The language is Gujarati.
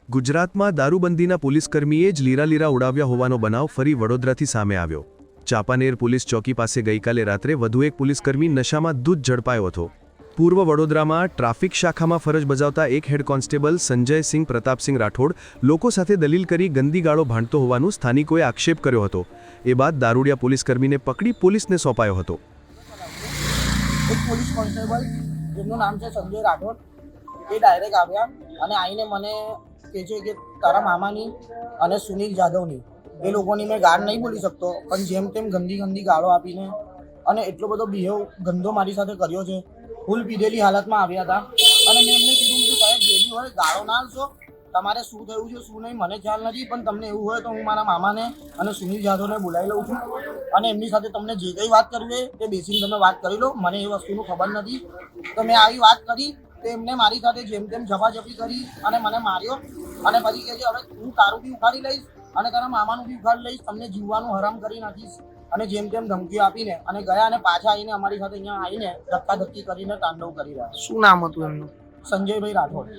ગુજરાતમાં દારૂબંધીના પોલીસકર્મીએ જ લીરા ઉડાવ્યા હોવાનો બનાવ ફરી વડોદરાથી સામે આવ્યો। ચાંપાનેર પોલીસ ચોકી પાસે ગઈકાલે રાત્રે વધુ એક પોલીસકર્મી નશામાં ધૂત ઝડપાયો હતો। પૂર્વ વડોદરામાં ટ્રાફિક શાખામાં ફરજ બજાવતા એક હેડ કોન્સ્ટેબલ સંજયસિંહ પ્રતાપસિંહ રાઠોડ લોકો સાથે દલીલ કરી ગંદી ગાળો ભાંડતો હોવાનું સ્થાનિકોએ આક્ષેપ કર્યો હતો। એ બાદ દારૂડિયા પોલીસકર્મીને પકડી પોલીસને સોંપાયો હતો। એક પોલીસ કોન્સ્ટેબલ જેમનું નામ છે સંજય રાઠોડ એ ડાયરેક્ટ આવ્યા અને આવીને મને કહે છે કે તારા મામાની અને સુનિલ જાદવની એ લોકોની મેં ગાળ નહીં બોલી શકતો, પણ જેમ તેમ ગંદી ગાળો આપીને અને એટલો બધો બિહેવ ગંદો મારી સાથે કર્યો છે। ફૂલ પીધેલી હાલતમાં આવ્યા હતા અને મેં એમને કીધું કે સાહેબ જે બી હોય ગાળો ના આપશો, તમારે શું થયું છે શું નહીં મને ખ્યાલ નથી, પણ તમને એવું હોય તો હું મારા મામાને અને સુનિલ જાદવને બોલાવી લઉં છું અને એમની સાથે તમને જે કંઈ વાત કરવી હોય તે બેસીને તમે વાત કરી લો, મને એ વસ્તુનું ખબર નથી। તો મેં આવી વાત કરી તો એમને મારી સાથે જેમ તેમ ઝપાઝપી કરી અને મને માર્યો અને પછી કહે છે હવે હું તારું બી ઉખાડી લઈશ અને તારા મામાનું બી ઉખાડી લઈશ, તમને જીવવાનું હરામ કરી નાખીશ અને જેમ તેમ ધમકીઓ આપીને અને ગયા અને પાછા આવીને અમારી સાથે અહીંયા આવીને ધક્કાધક્કી કરીને તાંડવ કરી રહ્યા। શું નામ હતું એમનું? સંજયભાઈ રાઠોડ।